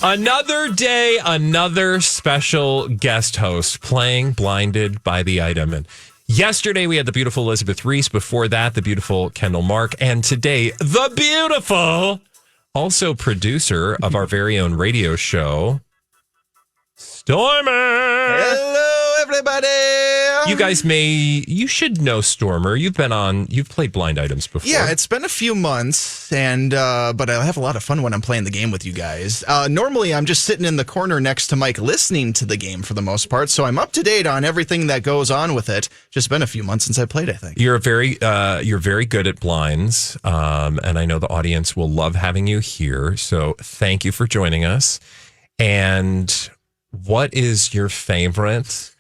Another day, another special guest host playing Blinded by the Item. And yesterday we had the beautiful Elizabeth Reese. Before that, the beautiful Kendall Mark. And today, the beautiful, also producer of our very own radio show, Stormer. Hello, everybody. You should know Stormer. You've played Blind Items before. Yeah, it's been a few months, and but I have a lot of fun when I'm playing the game with you guys. Normally, I'm just sitting in the corner next to Mike listening to the game for the most part, so I'm up to date on everything that goes on with it. Just been a few months since I played, I think. You're very good at blinds, and I know the audience will love having you here, so thank you for joining us. And what is your favorite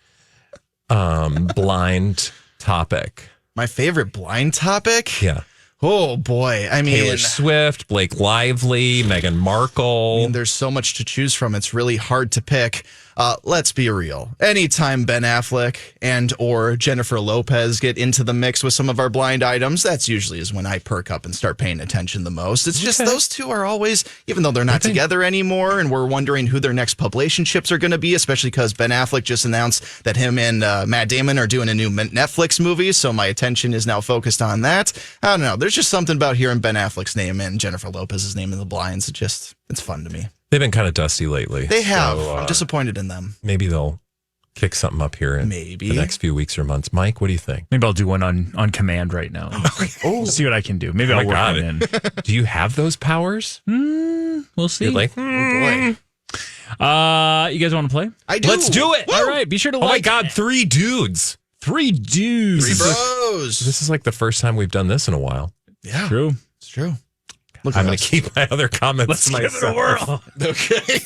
blind topic? My favorite blind topic? Yeah. Oh, boy. I mean, Taylor Swift, Blake Lively, Meghan Markle. There's so much to choose from. It's really hard to pick. Let's be real. Anytime Ben Affleck and or Jennifer Lopez get into the mix with some of our blind items, that's usually is when I perk up and start paying attention the most. It's just those two are always, even though they're not together anymore, and we're wondering who their next publicationships are going to be, especially because Ben Affleck just announced that him and Matt Damon are doing a new Netflix movie, so my attention is now focused on that. I don't know. There's just something about hearing Ben Affleck's name and Jennifer Lopez's name in the blinds. It's fun to me. They've been kind of dusty lately. They have. So, I'm disappointed in them. Maybe they'll kick something up here in the next few weeks or months. Mike, what do you think? Maybe I'll do one on command right now. See what I can do. Maybe I'll work one in. Do you have those powers? We'll see. You're like, oh boy. You guys want to play? I do. Let's do it. All right. Be sure to Oh my God, 3 dudes. 3 dudes. 3 bros. This is like the first time we've done this in a while. Yeah. True. It's true. I'm going to keep my other comments to myself. Give it a whirl. Okay.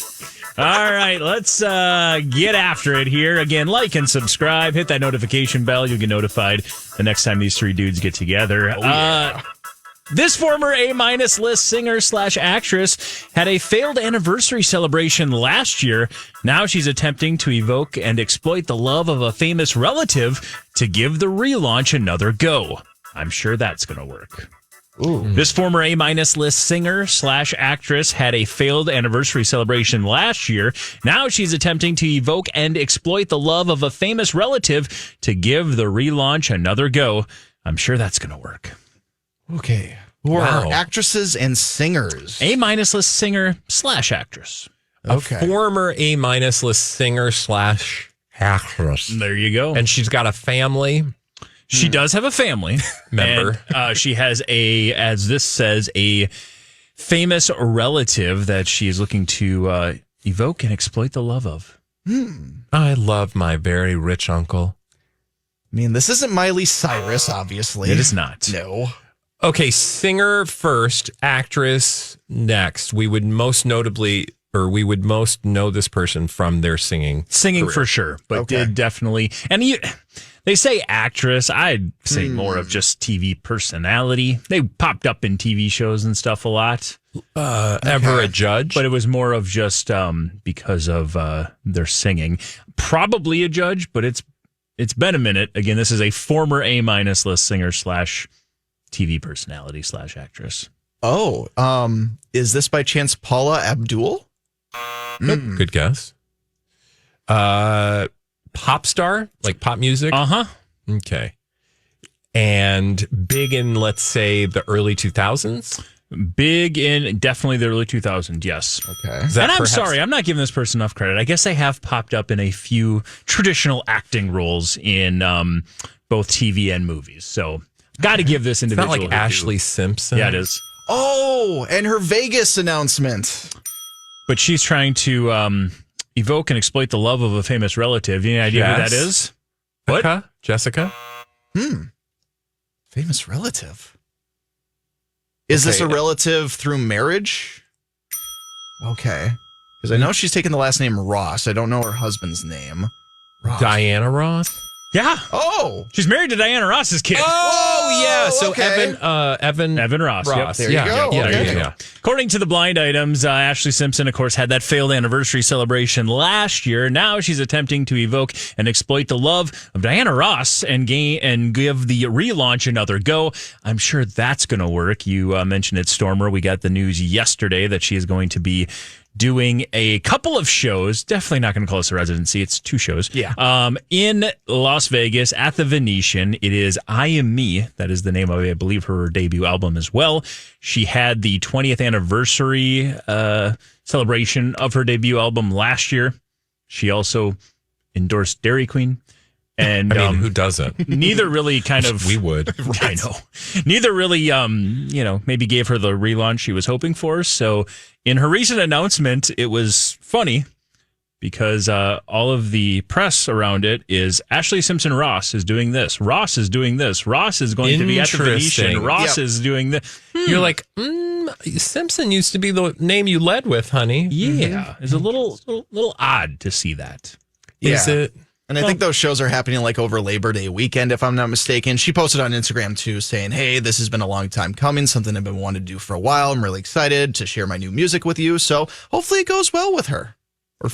All right, let's get after it here. Again, like and subscribe. Hit that notification bell. You'll get notified the next time these 3 dudes get together. Oh, yeah. This former A-list singer/actress had a failed anniversary celebration last year. Now she's attempting to evoke and exploit the love of a famous relative to give the relaunch another go. I'm sure that's going to work. Ooh. This former A-list singer/actress had a failed anniversary celebration last year. Now she's attempting to evoke and exploit the love of a famous relative to give the relaunch another go. I'm sure that's going to work. Okay. Who are actresses and singers? A-list singer/actress. Okay. A former A-list singer/actress. There you go. And she's got a family. She does have a family member. And, she has as this says, a famous relative that she is looking to evoke and exploit the love of. I love my very rich uncle. I mean, this isn't Miley Cyrus, obviously. It is not. No. Okay, singer first, actress next. We would most know this person from their singing career. For sure, but did definitely. And they say actress. I'd say more of just TV personality. They popped up in TV shows and stuff a lot. Ever a judge? But it was more of just because of their singing. Probably a judge, but it's been a minute. Again, this is a former A-list singer/TV personality/actress. Oh, is this by chance Paula Abdul? Good guess. Pop star, like pop music? Uh-huh. Okay. And big in, let's say, the early 2000s? Big in definitely the early 2000s, yes. Okay. And I'm sorry, I'm not giving this person enough credit. I guess they have popped up in a few traditional acting roles in both TV and movies. So, got to give this individual. It's not like Ashley Simpson. Yeah, it is. Oh, and her Vegas announcement. But she's trying to evoke and exploit the love of a famous relative. Any idea who that is? What? Jessica? Famous relative. Is this a relative through marriage? Okay. Because I know she's taken the last name Ross. I don't know her husband's name. Ross. Diana Ross? Yeah. Oh. She's married to Diana Ross's kid. Oh, yeah. So okay. Evan Ross. Ross. There you go. Yeah, Okay. yeah. According to the blind items, Ashley Simpson, of course, had that failed anniversary celebration last year. Now she's attempting to evoke and exploit the love of Diana Ross and give the relaunch another go. I'm sure that's going to work. You mentioned it, Stormer. We got the news yesterday that she is going to be doing a couple of shows. Definitely not going to call this a residency. It's 2 shows. Yeah. In Las Vegas at the Venetian. It is I Am Me. That is the name of, I believe, her debut album as well. She had the 20th anniversary celebration of her debut album last year. She also endorsed Dairy Queen. And I mean, who doesn't? Neither really kind of... We would. I know. Neither really, maybe gave her the relaunch she was hoping for. So in her recent announcement, it was funny because all of the press around it is Ashley Simpson Ross is doing this. Ross is doing this. Ross is going to be at the Venetian. Ross is doing this. You're like, Simpson used to be the name you led with, honey. Yeah. It's a little odd to see that. Is it? And I think those shows are happening like over Labor Day weekend, if I'm not mistaken. She posted on Instagram too saying, hey, this has been a long time coming, something I've been wanting to do for a while. I'm really excited to share my new music with you. So hopefully it goes well with her.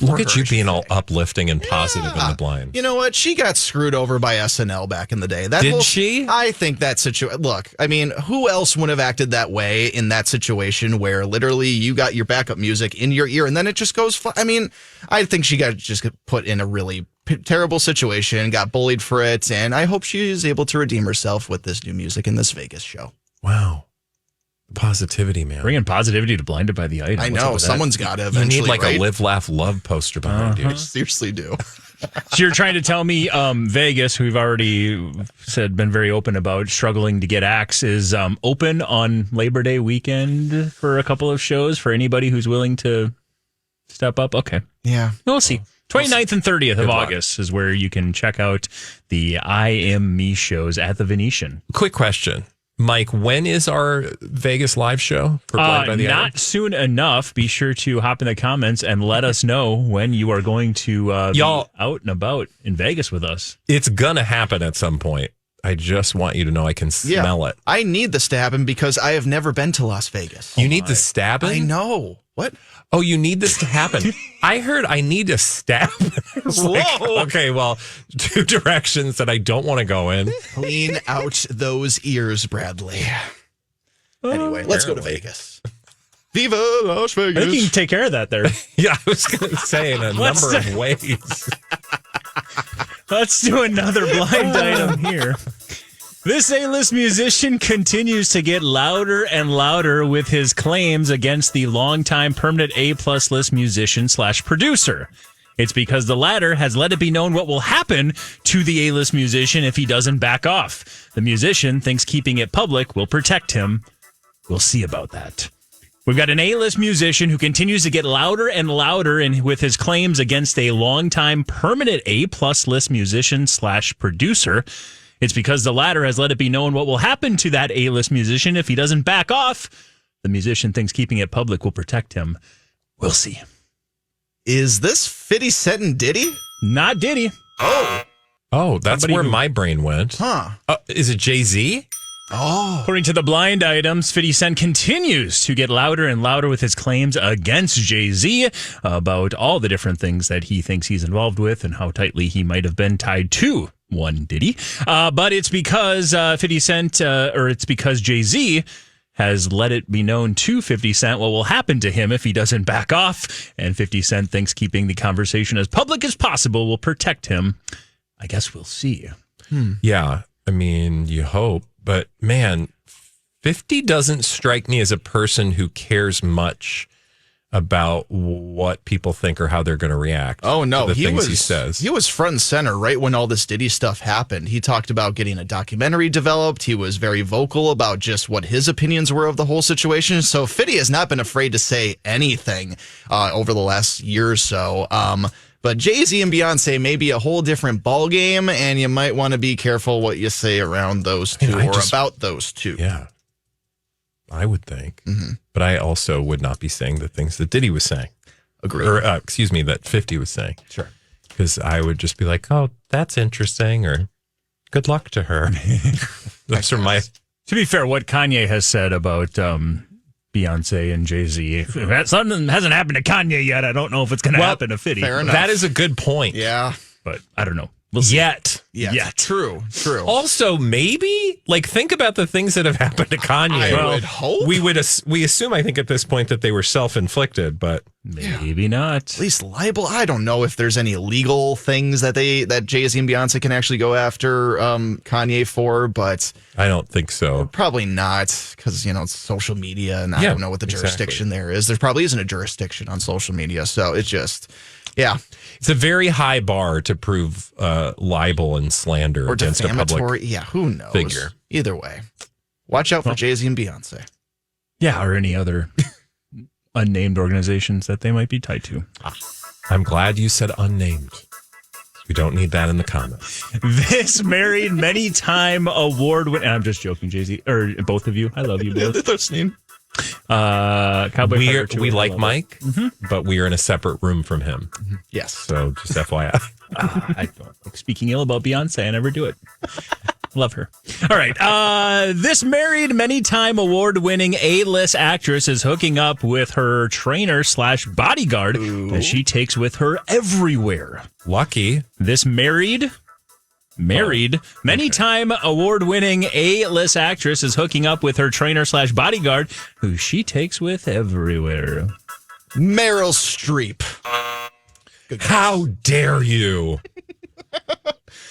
Look at you being all uplifting and positive in the blind. You know what? She got screwed over by SNL back in the day. Did she? I think that situation. Look, I mean, who else would have acted that way in that situation where literally you got your backup music in your ear and then it just goes? I mean, I think she got just put in a really terrible situation, got bullied for it, and I hope she is able to redeem herself with this new music in this Vegas show. Wow. Positivity, man. Bringing positivity to Blinded by the Item. I know. Someone's got to eventually, you need like right? a Live, Laugh, Love poster behind you. Seriously do. So you're trying to tell me Vegas, who we've already said been very open about struggling to get acts, is open on Labor Day weekend for a couple of shows for anybody who's willing to step up? Okay. Yeah. We'll see. 29th and 30th of luck. August is where you can check out the I Am Me shows at the Venetian. Quick question. Mike, when is our Vegas live show for Blind by the Item? Not soon enough. Be sure to hop in the comments and let us know when you are going to be out and about in Vegas with us. It's going to happen at some point. I just want you to know I can smell it. I need this to happen because I have never been to Las Vegas. You need the stabbing? I know. What? Oh, you need this to happen. I heard I need to stab. Whoa. Okay, well, 2 directions that I don't want to go in. Clean out those ears, Bradley. Anyway, let's go to Vegas. Viva Las I think you Vegas. can take care of that there. Yeah, I was going to say in a number of ways. Let's do another blind item here. This A-list musician continues to get louder and louder with his claims against the longtime permanent A-plus list musician / producer. It's because the latter has let it be known what will happen to the A-list musician if he doesn't back off. The musician thinks keeping it public will protect him. We'll see about that. We've got an A-list musician who continues to get louder and louder with his claims against a longtime permanent A-plus list musician / producer. It's because the latter has let it be known what will happen to that A-list musician if he doesn't back off. The musician thinks keeping it public will protect him. We'll see. Is this 50 Cent and Diddy? Not Diddy. Oh, that's Somebody where who- my brain went. Huh. Is it Jay-Z? Oh. According to the blind items, 50 Cent continues to get louder and louder with his claims against Jay-Z about all the different things that he thinks he's involved with and how tightly he might have been tied to one Diddy. But it's because 50 Cent, or it's because Jay-Z has let it be known to 50 Cent what will happen to him if he doesn't back off. And 50 Cent thinks keeping the conversation as public as possible will protect him. I guess we'll see. Yeah, I mean, you hope. But man, 50 doesn't strike me as a person who cares much about what people think or how they're going to react. Oh no, to the he things was he says. He was front and center right when all this Diddy stuff happened. He talked about getting a documentary developed. He was very vocal about just what his opinions were of the whole situation. So 50 has not been afraid to say anything over the last year or so. But Jay-Z and Beyonce may be a whole different ballgame, and you might want to be careful what you say around those two about those two. Yeah, I would think. Mm-hmm. But I also would not be saying the things that Diddy was saying. Agreed. Or, excuse me, that 50 was saying. Sure. Because I would just be like, oh, that's interesting, or good luck to her. Those are my... To be fair, what Kanye has said about Beyonce and Jay-Z, if something hasn't happened to Kanye yet, I don't know if it's going to happen to 50. fair enough. That is a good point. Yeah. But I don't know. We'll see. Yet. True. Also, maybe, like, think about the things that have happened to Kanye. I would hope. We assume, I think, at this point that they were self-inflicted, but Maybe not. At least libel. I don't know if there's any legal things that Jay-Z and Beyonce can actually go after Kanye for, but I don't think so. probably not because, it's social media and I don't know what the jurisdiction there is. There probably isn't a jurisdiction on social media. So it's just, It's a very high bar to prove libel and slander or against a defamatory. public Who knows? figure. Either way, watch out for Jay-Z and Beyonce. Yeah, or any other unnamed organizations that they might be tied to. I'm glad you said unnamed. We don't need that in the comments. This married many-time award-winning... I'm just joking, Jay-Z, or both of you. I love you both. Listening. Cowboy Carter too, we I like love Mike, but we are in a separate room from him. Yes. So just FYI. I don't like speaking ill about Beyonce. I never do it. Love her. All right. This married, many-time award-winning A-list actress is hooking up with her trainer/bodyguard that she takes with her everywhere. Lucky. This married, many-time award-winning A-list actress is hooking up with her trainer/bodyguard who she takes with everywhere. Meryl Streep. How dare you?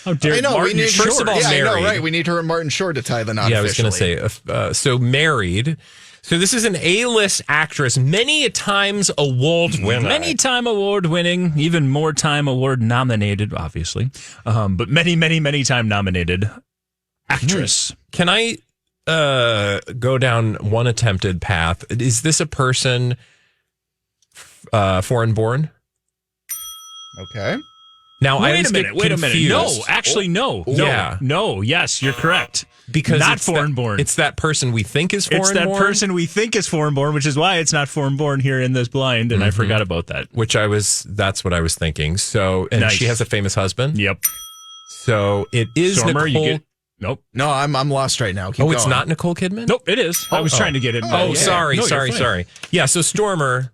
How dare I know, Martin we need Short. First of all, I know, married. right? We need her and Martin Short to tie the knot. Yeah, I was going to officially. say, so married. So this is an A-list actress, many a times award winner. Many-time award-winning, even more time award-nominated, obviously, but many time nominated actress. Can I go down one attempted path? Is this a person foreign born? Okay. Now, I Wait always a minute. get Wait a minute. confused. No, actually, no. Yeah. No. Yes, you're correct. Because not it's foreign that, born. It's that person we think is foreign It's that born. person we think is foreign born, which is why it's not foreign born here in this blind, and I forgot about that. That's what I was thinking. So, and Nice. she has a famous husband. Yep. So it is Stormer, Nicole. you get... Nope. No, I'm lost right now. Keep It's going. not Nicole Kidman? Nope, it is. I was trying to get it. Oh, Yeah. sorry. No, you're fine. Sorry. Yeah, so Stormer,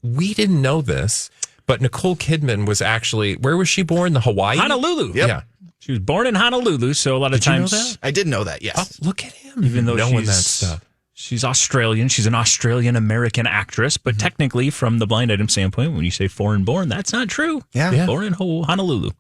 we didn't know this, but Nicole Kidman was actually, where was she born? The Hawaii? Honolulu. Yep. Yeah. She was born in Honolulu, so a lot of Did you know times... that? I did know that, yes. Oh, look at him. Even though knowing she's that stuff. She's Australian. She's an Australian-American actress, but technically, from the blind item standpoint, when you say foreign-born, that's not true. Yeah. Born in Honolulu.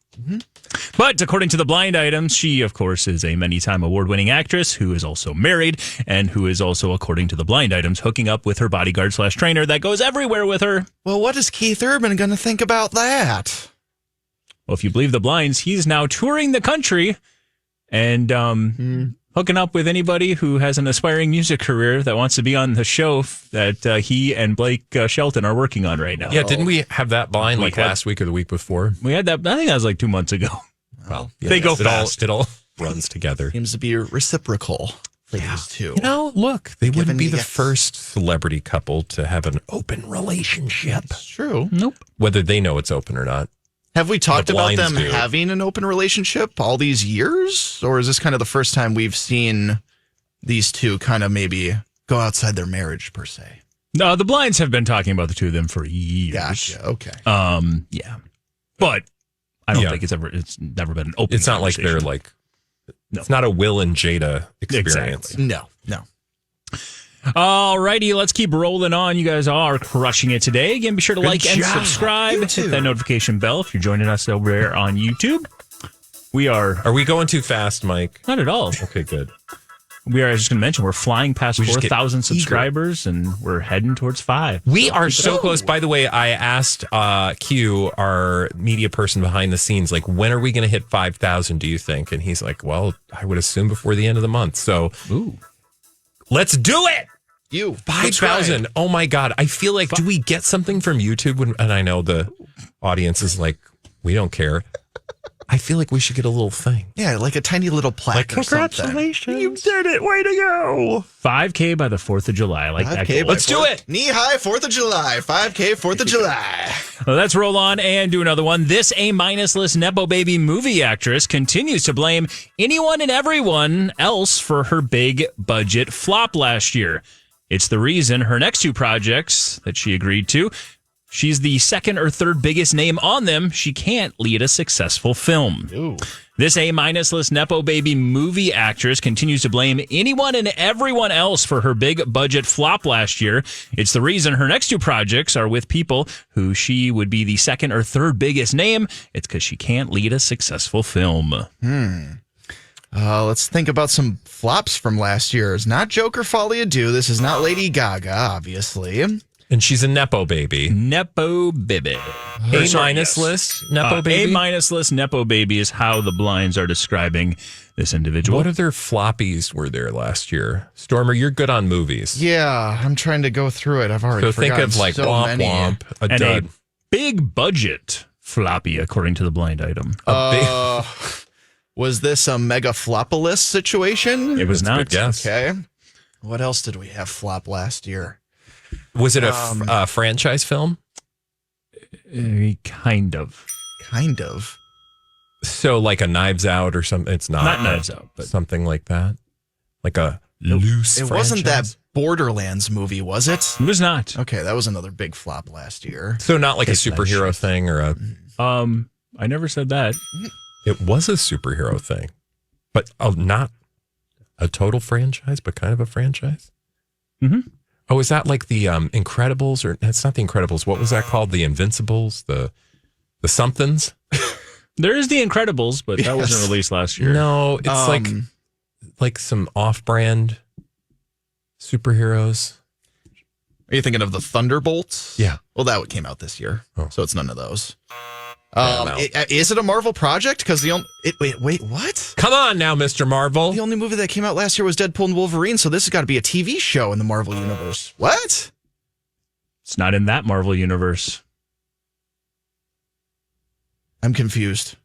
But according to the blind items, she, of course, is a many-time award-winning actress who is also married and who is also, according to the blind items, hooking up with her bodyguard/trainer that goes everywhere with her. Well, what is Keith Urban going to think about that? Well, if you believe the blinds, he's now touring the country and hooking up with anybody who has an aspiring music career that wants to be on the show that he and Blake Shelton are working on right now. Yeah, didn't we have that blind like last week or the week before? We had that. I think that was like 2 months ago. Well, They go fast. It all runs together. Seems to be reciprocal for these two. You know, look, they wouldn't be me the yes. first celebrity couple to have an open relationship. It's true. Nope. Whether they know it's open or not. Have we talked The about blinds them do. having an open relationship all these years? Or is this kind of the first time we've seen these two kind of maybe go outside their marriage, per se? No, the blinds have been talking about the two of them for years. Gotcha. Okay. Yeah. But I don't Yeah. think it's never been an open It's not like they're conversation. like, No. it's not a Will and Jada experience. Exactly. No. All righty, let's keep rolling on. You guys are crushing it today. Again, be sure to like and job. subscribe. You too. Hit that notification bell if you're joining us over there on YouTube. We are Are we going too fast, Mike? not at all. Okay, good. We are, I was just going to mention, we're flying past We just get 4,000 eager. subscribers and we're heading towards 5. We are so close. By the way, I asked Q, our media person behind the scenes, like, when are we going to hit 5,000, do you think? And he's like, well, I would assume before the end of the month. So let's do it. 5,000. Oh, my God. I feel like, do we get something from YouTube? And I know the audience is like, we don't care. I feel like we should get a little thing. Yeah, like a tiny little plaque or something. You did it. Way to go. 5K by the 4th of July. I like that 5K. goal. Let's do it. Knee-high 4th of July. 5K 4th of July. Well, let's roll on and do another one. This A-minus list Nepo Baby movie actress continues to blame anyone and everyone else for her big budget flop last year. It's the reason her next 2 projects that she agreed to she's the second or third biggest name on them. She can't lead a successful film. Ooh. This A-list Nepo Baby movie actress continues to blame anyone and everyone else for her big budget flop last year. It's the reason her next 2 projects are with people who she would be the second or third biggest name. It's because she can't lead a successful film. Let's think about some flops from last year. It's not Joker Folie à Deux. This is not Lady Gaga, obviously. And she's a Nepo baby. Nepo Baby. A-minus list, Nepo baby? A-minus list Nepo Baby is how the blinds are describing this individual. What other floppies were there last year? Stormer, you're good on movies. Yeah, I'm trying to go through it. I've already So think forgotten of like so Womp many. Womp, a and dud. a big budget floppy, according to the blind item. Was this a mega flopolis situation? It was That's a not. good guess. Okay. What else did we have flop last year? Was it a franchise film? Kind of. Kind of. So like a Knives Out or something? It's not. Not Knives Out, but something like that. Like a loose It wasn't franchise? that Borderlands movie, was it? it was not. Okay, that was another big flop last year. So not like a Take that superhero shit. thing or a... I never said that. It was a superhero thing. But not a total franchise, but kind of a franchise? Mm-hmm. Oh, is that like the Incredibles? Or it's not the Incredibles. What was that called? The Invincibles? The somethings? There is The Incredibles, but that wasn't released last year. No, it's like some off-brand superheroes. Are you thinking of the Thunderbolts? Yeah. Well, that came out this year, so it's none of those. I'm out. Is it a Marvel project? Because wait, what? Come on now, Mr. Marvel. The only movie that came out last year was Deadpool and Wolverine, so this has got to be a TV show in the Marvel universe. What? It's not in that Marvel universe. I'm confused.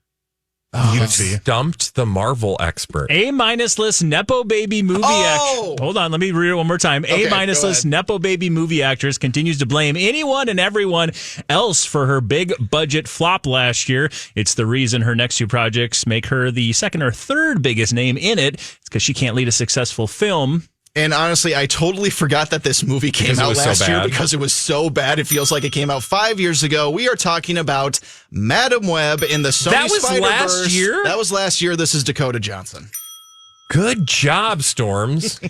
You stumped the Marvel expert. A-minus list Nepo Baby movie actress. Hold on, let me read it one more time. Okay, A-minus go list ahead. Nepo Baby movie actress continues to blame anyone and everyone else for her big budget flop last year. It's the reason her next 2 projects make her the second or third biggest name in it. It's because she can't lead a successful film. And honestly, I totally forgot that this movie came Because it out was so last year bad. because it was so bad. It feels like it came out 5 years ago. We are talking about Madam Web in the Sony That was Spider-Verse. last year? That was last year. This is Dakota Johnson. Good job, Storms.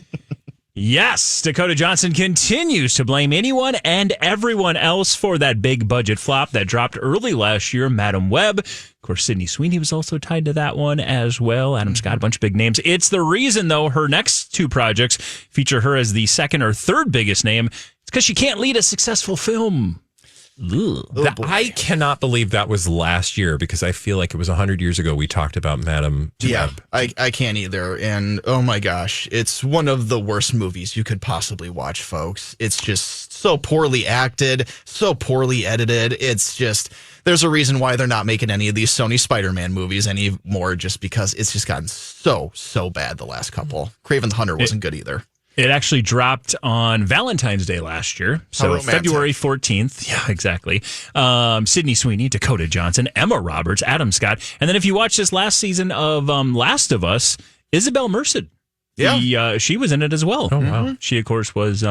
Yes, Dakota Johnson continues to blame anyone and everyone else for that big budget flop that dropped early last year, Madam Web. Of course, Sydney Sweeney was also tied to that one as well. Adam Scott, a bunch of big names. It's the reason, though, her next 2 projects feature her as the second or third biggest name. It's because she can't lead a successful film. Ugh. I cannot believe that was last year because I feel like it was 100 years ago we talked about Madam Yeah, Web. I can't either. And oh my gosh, it's one of the worst movies you could possibly watch, folks. It's just so poorly acted, so poorly edited. It's just, there's a reason why they're not making any of these Sony Spider-Man movies anymore, just because it's just gotten so bad the last couple. Kraven the Hunter wasn't good either. It actually dropped on Valentine's Day last year. So romantic. February 14th. Yeah, exactly. Sydney Sweeney, Dakota Johnson, Emma Roberts, Adam Scott. And then if you watch this last season of Last of Us, Isabel Merced. Yeah. She was in it as well. Oh, wow. She, of course, was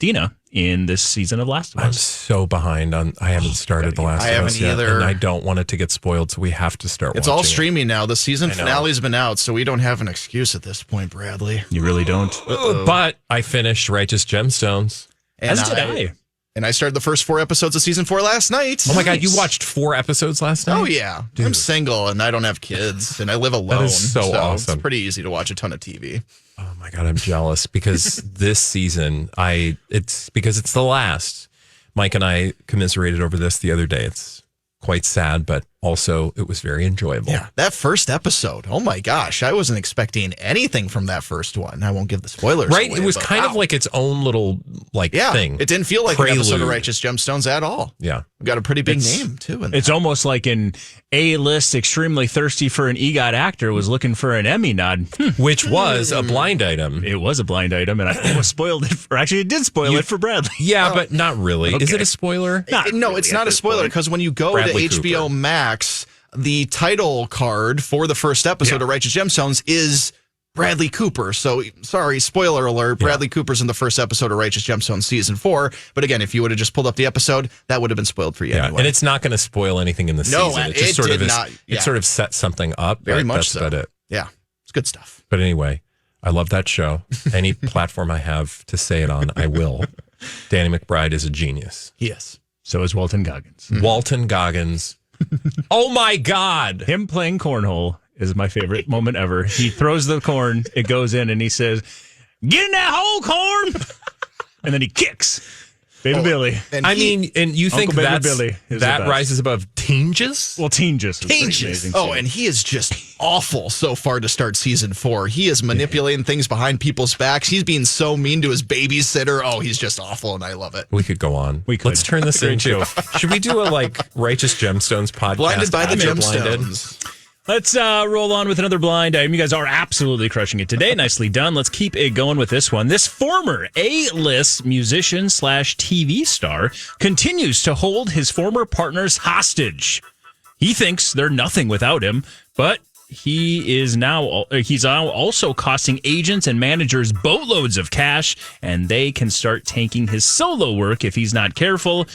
Dina in this season of Last of I'm Us. so behind on. I haven't started The Last I of haven't Us yet, either. and I don't want it to get spoiled, so we have to start. It's watching all it. streaming now. The season I know. finale's been out, so we don't have an excuse at this point, Bradley. You really don't. But I finished Righteous Gemstones. And As did I. And I started the first 4 episodes of season 4 last night. Oh my God, you watched 4 episodes last night? Oh yeah, I'm single and I don't have kids and I live alone. is so awesome. It's pretty easy to watch a ton of TV. Oh my God, I'm jealous because this season, it's because it's the last. Mike and I commiserated over this the other day. It's quite sad, but also it was very enjoyable. Yeah, that first episode. Oh my gosh, I wasn't expecting anything from that first one. I won't give the spoilers. Right? away, It was but kind of wow. like its own little thing. It didn't feel like an episode of Prelude. Righteous Gemstones at all. Yeah. We've got a pretty big name too. In It's that. almost like an A-list, extremely thirsty for an EGOT actor was looking for an Emmy nod. Which was a blind item. It was a blind item, and I almost spoiled it. Actually, it did spoil it for Bradley. Yeah, but not really. Is Okay. it a spoiler? No, it's not a spoiler because when you go Bradley to HBO Cooper. Max, the title card for the first episode of Righteous Gemstones is Bradley Cooper. So, sorry, spoiler alert, Bradley Cooper's in the first episode of Righteous Gemstones Season 4. But again, if you would have just pulled up the episode, that would have been spoiled for you anyway. And it's not going to spoil anything in the season. It just sort of is. It sort of sets something up. Very much that's so. about it. Yeah, it's good stuff. But anyway, I love that show. Any platform I have to say it on, I will. Danny McBride is a genius. He is. So is Walton Goggins. Walton Goggins. Oh my God. Him playing cornhole is my favorite moment ever. He throws the corn, it goes in, and he says, "Get in that hole, corn!" And then he kicks. Baby Billy. And I mean, and you think Uncle Baby that's, Billy is the that best. rises above Tinges? Well, Tinges. Tinges. Oh, and he is just awful so far to start season 4. He is manipulating things behind people's backs. He's being so mean to his babysitter. Oh, he's just awful, and I love it. We could go on. We could. Let's turn this Great into. show. Should we do a Righteous Gemstones podcast? Blinded by the after Blinded? Gemstones. Let's roll on with another blind item. You guys are absolutely crushing it today. Nicely done. Let's keep it going with this one. This former A-list musician / TV star continues to hold his former partners hostage. He thinks they're nothing without him, but he's now also costing agents and managers boatloads of cash, and they can start tanking his solo work if he's not careful.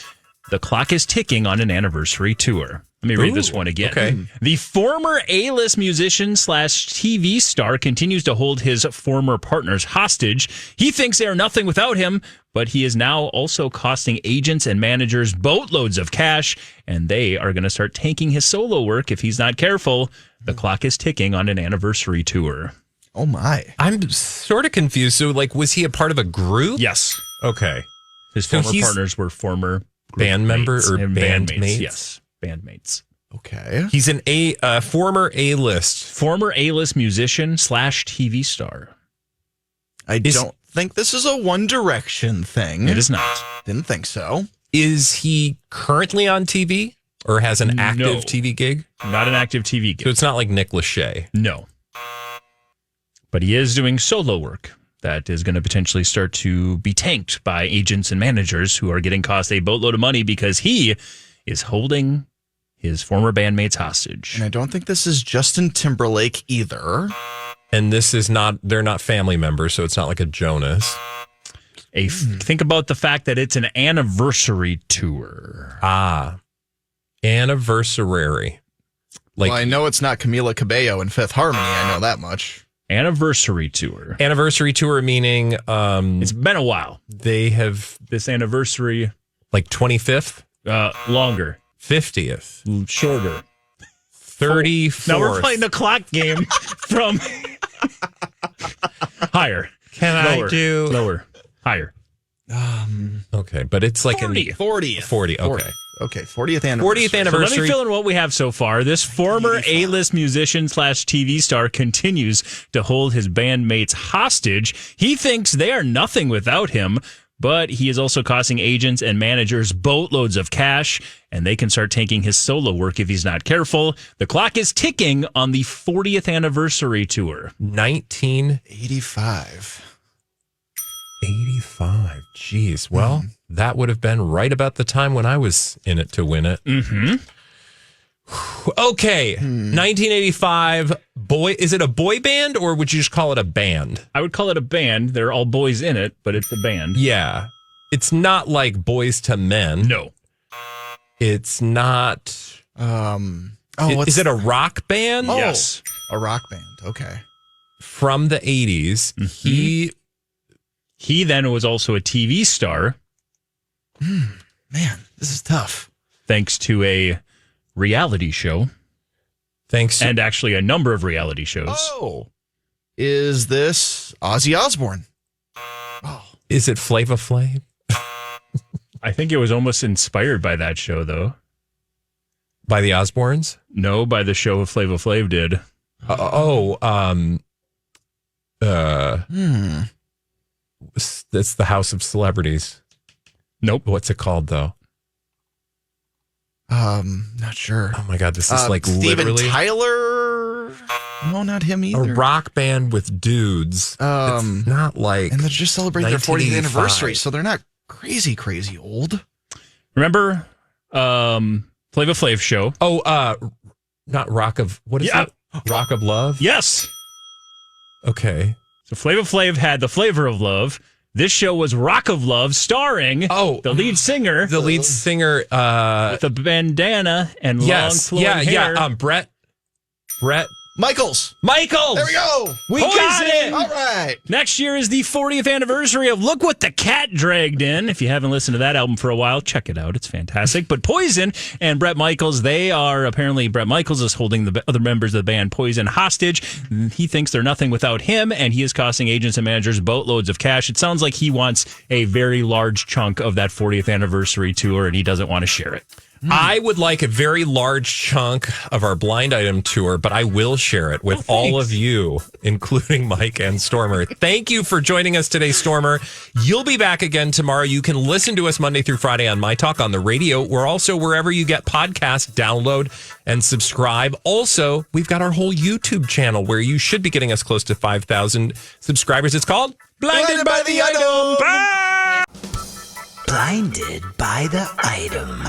The clock is ticking on an anniversary tour. Let me read this one again. Okay. The former A-list musician / TV star continues to hold his former partners hostage. He thinks they are nothing without him, but he is now also costing agents and managers boatloads of cash, and they are going to start tanking his solo work if he's not careful. The clock is ticking on an anniversary tour. Oh, my. I'm sort of confused. So, was he a part of a group? Yes. Okay. His So former he's partners were former band member mates or and bandmates? Yes, bandmates. Okay. He's an former A-list. Former A-list musician / TV star. I don't think this is a One Direction thing. It is not. Didn't think so. Is he currently on TV or has an active No. TV gig? Not an active TV gig. So it's not like Nick Lachey. No. But he is doing solo work that is going to potentially start to be tanked by agents and managers who are getting cost a boatload of money because he is holding his former bandmates hostage. And I don't think this is Justin Timberlake either. And this is not, they're not family members, so it's not like a Jonas. Think about the fact that it's an anniversary tour. Anniversary. Well, I know it's not Camila Cabello in Fifth Harmony. I know that much. Anniversary tour. Anniversary tour meaning It's been a while. they have This anniversary, 25th, longer, 50th, shorter. 34th. Now we're playing the clock game from higher. Can Lower. I do Lower. Higher. Okay, but it's like 40. in 40th. 40. Okay. Okay, 40th anniversary. 40th So let anniversary. me fill in what we have so far. This former A-list musician / TV star continues to hold his bandmates hostage. He thinks they are nothing without him, but he is also costing agents and managers boatloads of cash, and they can start tanking his solo work if he's not careful. The clock is ticking on the 40th anniversary tour. 85. 85. Jeez. Well, that would have been right about the time when I was in it to win it. Mm-hmm. Okay. 1985. Is it a boy band or would you just call it a band? I would call it a band. They're all boys in it, but it's a band. Yeah. It's not like Boys to Men. No. It's not. Is it a rock band? Oh, Yes. a rock band. Okay. From the 80s. He then was also a TV star, Man, this is tough. thanks to a reality show, Thanks. and actually a number of reality shows. Oh. Is this Ozzy Osbourne? Is it Flava Flav? I think it was almost inspired by that show, though. By the Osbournes? No, by the show Flava Flav did. That's the House of Celebrities. Nope. What's it called, though? Not sure. Oh, my God. This is Steven literally Tyler? No, not him a either. rock band with dudes. It's not like. And they're just celebrating their 40th 1985. anniversary, so they're not crazy old. Remember Flava Flav show? Oh, not Rock of. What is Yeah. it? Rock of Love? Yes. Okay. So Flava Flav had The Flavor of Love. This show was Rock of Love, starring the lead singer. The lead singer. With a bandana and long flowing hair. Yeah, Brett. Michaels. There we go. We got it. All right. Next year is the 40th anniversary of Look What the Cat Dragged In. If you haven't listened to that album for a while, check it out. It's fantastic. But Poison and Bret Michaels, Bret Michaels is holding the other members of the band Poison hostage. He thinks they're nothing without him, and he is costing agents and managers boatloads of cash. It sounds like he wants a very large chunk of that 40th anniversary tour, and he doesn't want to share it. I would like a very large chunk of our blind item tour, but I will share it with all of you, including Mike and Stormer. Thank you for joining us today, Stormer. You'll be back again tomorrow. You can listen to us Monday through Friday on MyTalk on the radio. We're also wherever you get podcasts, download and subscribe. Also, we've got our whole YouTube channel where you should be getting us close to 5,000 subscribers. It's called Blinded by the Item. Bye! Blinded by the item.